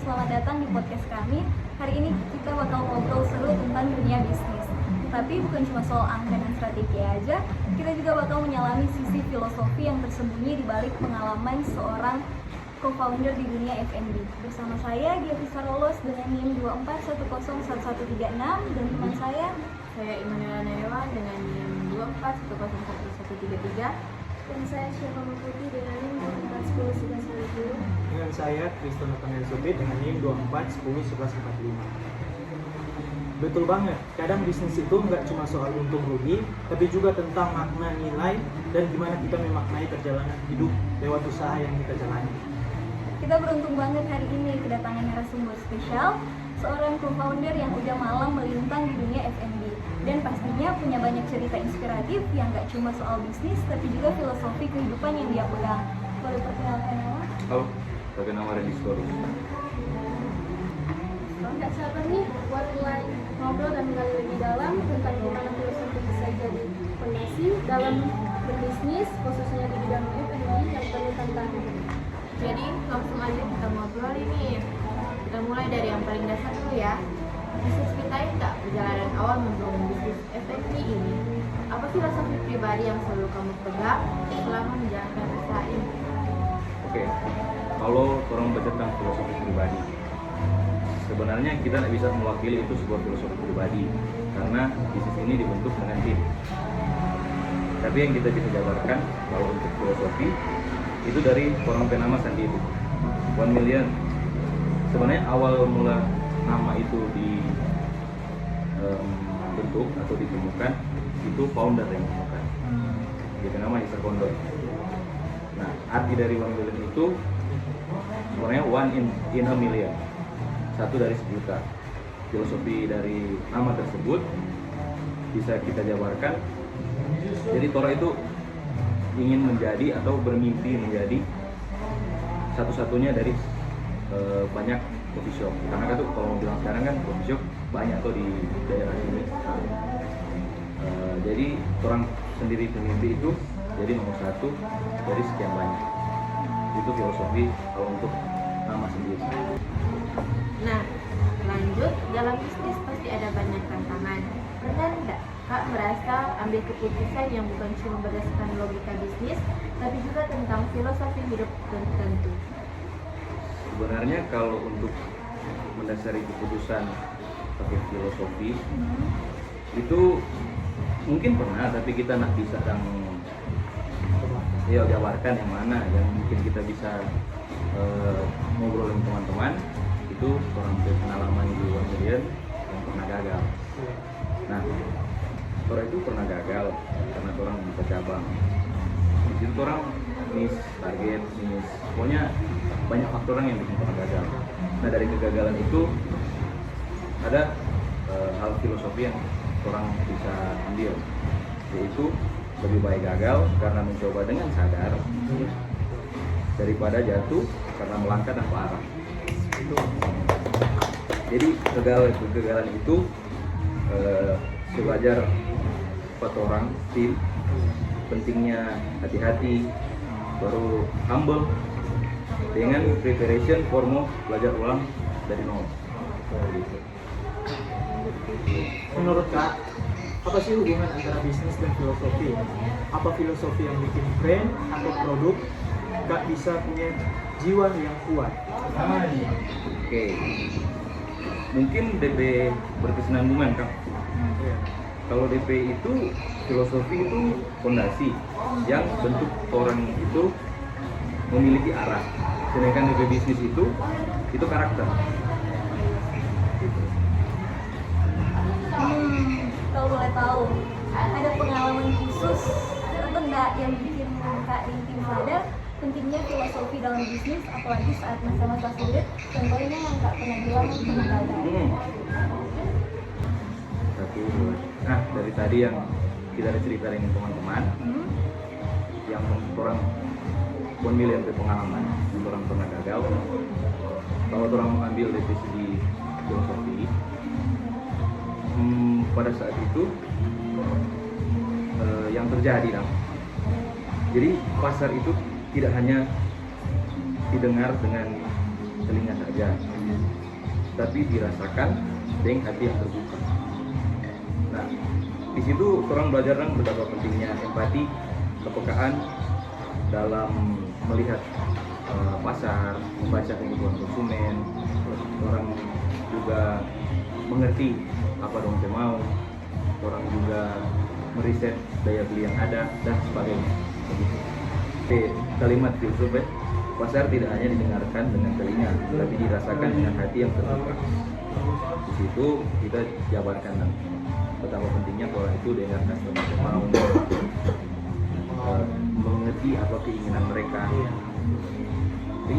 selamat datang di podcast kami. Hari ini kita bakal ngobrol seru tentang dunia bisnis. Tapi bukan cuma soal angka dan strategi aja, kita juga bakal menyelami sisi filosofi yang tersembunyi di balik pengalaman seorang co-founder di dunia F&B. Bersama saya, Giafisa Rolos dengan NIM 2410136 dan teman saya Immanuela Nerewan dengan NIM 2410133. dan saya Syifa Putih dengan NIM 24101110. Dengan saya, Kriston Nathaniel Supit dengan NIM 24101145. Betul banget, kadang bisnis itu nggak cuma soal untung rugi, tapi juga tentang makna nilai dan gimana kita memaknai perjalanan hidup lewat usaha yang kita jalani. Kita beruntung banget hari ini kedatangan narasumber spesial, seorang co-founder yang udah malang melintang di dunia F&B dan pastinya punya banyak cerita inspiratif yang gak cuma soal bisnis tapi juga filosofi kehidupan yang dia pegang. Boleh perkenalkan nama? Halo, saya nama Randy Skorus. Gak sabar nih buat mulai ngobrol dan menggali lebih dalam tentang gimana filosofi bisa jadi fondasi dalam berbisnis, khususnya di bidang F&B yang penuh tantangan. Jadi langsung aja kita ngobrol ini. Kita mulai dari yang paling dasar dulu ya. Bisa ceritain nggak perjalanan awal membangun bisnis F&B ini? Apa filosofi pribadi yang selalu kamu pegang selama menjalankan usaha ini? Oke, kalau orang baca tentang filosofi pribadi, sebenarnya kita tidak bisa mewakili itu sebuah filosofi pribadi karena bisnis ini dibentuk dengan tim. Tapi yang kita bisa jabarkan kalau untuk filosofi itu dari orang bernama sendiri, 1 Million. Sebenarnya awal mula nama itu dibentuk atau ditemukan itu founder yang menemukan. Dia nama Mr. Founder. Nah, arti dari 1 million itu sebenarnya one in a million, 1 dari 1.000.000. Filosofi dari nama tersebut bisa kita jabarkan. Jadi Tora itu ingin menjadi atau bermimpi menjadi satu-satunya dari banyak coffee shop. Karena kan tuh kalau bilang sekarang kan coffee shop banyak tuh di daerah sini. Jadi orang sendiri pemimpi itu jadi nomor 1 dari sekian banyak. Itu filosofi kalau untuk nama sendiri. Nah, lanjut, dalam bisnis pasti ada banyak tantangan. Pernah nggak Kak merasa ambil keputusan yang bukan cuma berdasarkan logika bisnis, tapi juga tentang filosofi hidup tertentu? Sebenarnya kalau untuk mendasari keputusan pakai filosofi itu mungkin pernah, tapi kita nggak bisa jabarkan yang mana yang mungkin kita bisa ngobrolin teman-teman. Itu orang berpengalaman di 1 million yang pernah gagal. Nah, orang itu pernah gagal karena orang buka cabang. Di situ orang miss target, pokoknya banyak faktor yang bikin orang gagal. Nah, dari kegagalan itu ada hal filosofi yang orang bisa ambil, yaitu lebih baik gagal karena mencoba dengan sadar daripada jatuh karena melangkah dan parah. Jadi kegagalan itu sewajar buat orang tim, pentingnya hati-hati, baru humble dengan preparation for more, belajar ulang dari nol. Menurut Kak, apa sih hubungan antara bisnis dan filosofi? Apa filosofi yang bikin brand atau produk Kak bisa punya jiwa yang kuat? Oke, mungkin DP berkesinambungan Kak. Kalau DP itu filosofi itu fondasi yang bentuk orang itu memiliki arah, sedangkan DP bisnis itu karakter. Kalau boleh tahu, ada pengalaman khusus atau enggak yang bikin Kak Rinting sadar pentingnya filosofi dalam bisnis, apalagi saat masa-masa sulit? Contohnya yang Kak pernah bilang pernah gagal. Nah, dari tadi yang kita ada cerita dengan teman-teman, yang orang 1 million pengalaman, yang orang pernah gagal. Kalau orang mengambil dari segi filosofi, pada saat itu yang terjadi, jadi pasar itu tidak hanya didengar dengan telinga saja, tapi dirasakan dengan hati yang terbuka. Nah, di situ orang belajar betapa pentingnya empati, kepekaan dalam melihat pasar, membaca kebutuhan konsumen. Orang juga mengerti apa dong saya mau. Orang juga meriset daya beli yang ada dan sebagainya. Oke, kalimat filsuf pasar tidak hanya didengarkan dengan telinga, tapi dirasakan dengan hati yang terbuka. Di situ kita jabarkan betapa pentingnya orang itu dengan customer mau mengerti apa keinginan mereka. Jadi,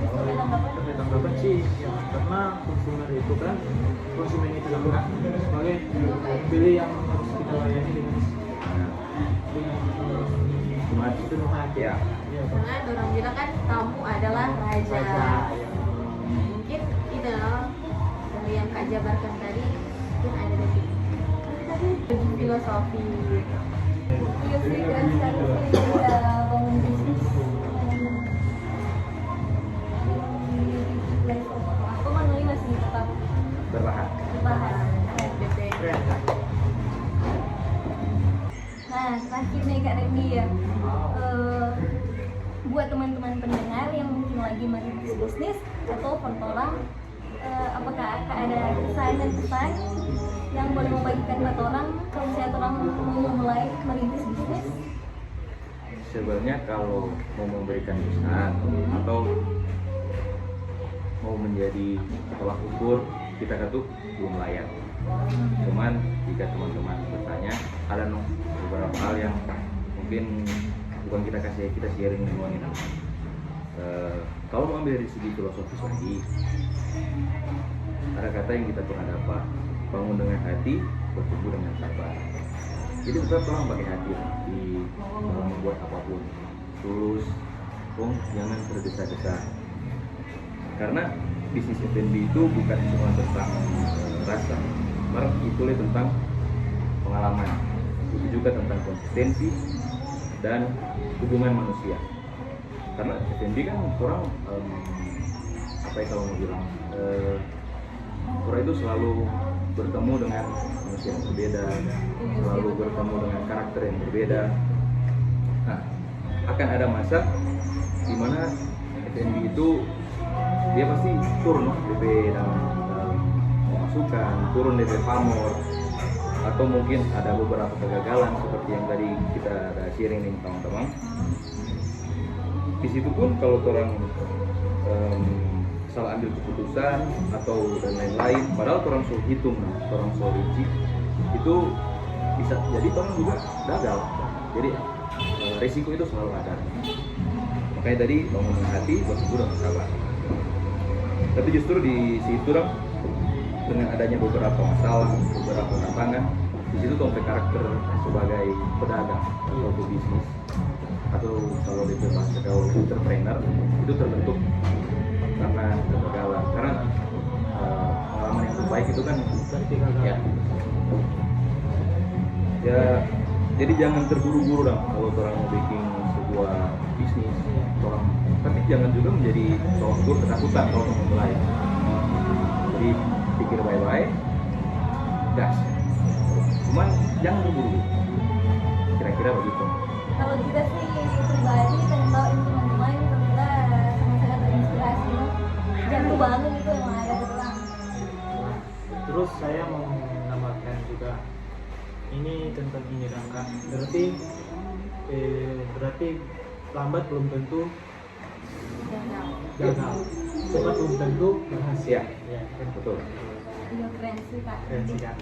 Tapi tanggapan sih ya, karena konsumen itu kan konsumen itu juga sebagai pilih yang harus kita layani dengan penuh hati. ya, Ya, Karena orang bilang kan tamu adalah raja. ya. Mungkin itu dari yang Kak jabarkan tadi mungkin ada dari filosofi. Iya sih, keren sekali sih bangun bisnis. Aku manually masih tetap bertahan. bertahan. Keren. Nah, terakhir nih Kak Randy ya, buat teman-teman pendengar yang mungkin lagi merintis bisnis atau orang, apakah ada kesan dan pesan yang boleh membagikan buat orang kalau misalnya orang mau mulai merintis bisnis? Sebenarnya kalau mau memberikan pesan atau mau menjadi tolak ukur, kita ketuk belum layak. Cuman jika teman-teman bertanya, ada beberapa hal yang mungkin bukan kita sharing dengan ini. Kalau mau ambil dari segi filosofis lagi, ada kata yang kita pernah dapat, bangun dengan hati, bertumbuh dengan sabar. Jadi kita tolong pakai hati di dalam membuat apapun, tulus, jangan tergesa-gesa. Karena bisnis F&B itu bukan cuma tentang rasa, malah itu tentang pengalaman, itu juga tentang konsistensi dan hubungan manusia. Karena F&B kan orang apa ya kalau mau bilang, orang itu selalu bertemu dengan manusia yang berbeda, selalu bertemu dengan karakter yang berbeda. Nah, akan ada masa di mana F&B itu dia pasti turun DP dalam masukan, turun DP pamor, atau mungkin ada beberapa kegagalan seperti yang tadi kita ada sharing nih teman-teman. Di situ pun kalau orang salah ambil keputusan atau dan lain-lain, padahal orang suruh hitung, orang suruh rinci, itu bisa jadi orang juga gagal. Jadi risiko itu selalu ada. Makanya tadi bangun hati, bersyukur dan sabar. Tapi justru di situ dengan adanya beberapa masalah, beberapa tantangan, di situ sampai karakter sebagai pedagang atau bisnis atau kalau di bahasa gaul entrepreneur itu terbentuk karena kegagalan. Karena pengalaman yang terbaik itu kan ya jadi jangan terburu-buru kalau orang mau bikin sebuah bisnis, tapi jangan juga menjadi sebuah ketakutan kalau mau mulai. Jadi pikir baik-baik, gas. Cuman jangan terburu-buru. Kira-kira begitu. Kalau kita sih pribadi pengen bawain teman-teman kita sangat-sangat terinspirasi, jatuh banget itu yang ada terang. Terus saya mau menambahkan juga ini tentang ini Kak. Berarti lambat belum tentu gagal, cepat belum tentu berhasil. Ya, kan? Betul. Iya, keren sih Kak. Keren sih Kak.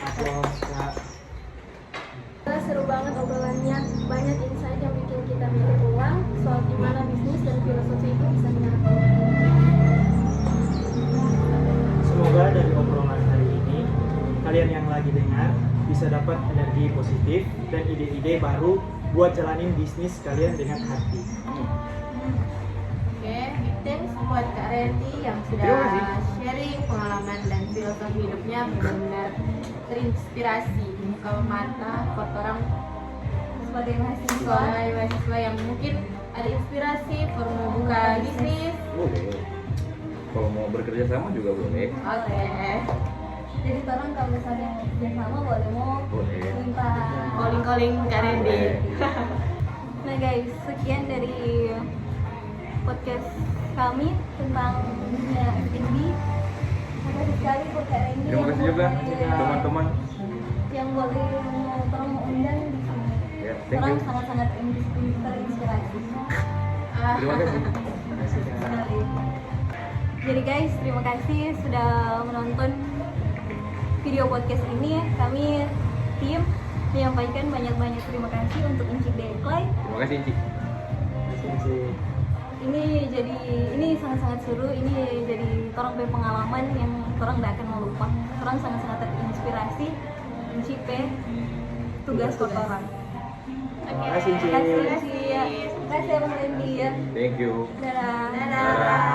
Aplaus Kak. Seru banget obrolannya, banyak insight yang bikin kita mikir ulang soal gimana bisnis dan filosofi itu bisa menyatu. Semoga dari obrolan hari ini kalian yang lagi dengar bisa dapat energi positif dan ide-ide baru buat jalanin bisnis kalian dengan hati. Oke, big thanks buat Kak Randy yang sudah Terima kasih. sharing pengalaman dan filosofi hidupnya, benar-benar terinspirasi, buka mata buat orang Sebagai mahasiswa sebagai mahasiswa yang mungkin ada inspirasi mau buka bisnis Boleh. Kalau mau bekerja sama juga boleh. Oke. Jadi orang kalau misalnya mau kerja sama mau Boleh. minta Calling Kak Randy. Boleh. Nah guys, sekian dari podcast kami tentang dunia F&B. Terima kasih sekali buat Kak Randy Terima kasih juga teman-teman. yang boleh tolong undang di sini. Ya, thank Orang you. sangat-sangat terinspirasi Terima kasih. sekali. Jadi guys, terima kasih sudah menonton video podcast ini. Kami tim menyampaikan banyak-banyak terima kasih untuk Incik Deklay. Terima kasih, Cik. Ini sangat-sangat seru. Ini jadi orang punya pengalaman yang orang tidak akan melupa. Orang sangat-sangat terinspirasi mencipe tugas kotoran. Terima kasih, Cik. Terima kasih, Cik. Terima kasih Abang Randy ya. Thank you. Dadah. Dadah.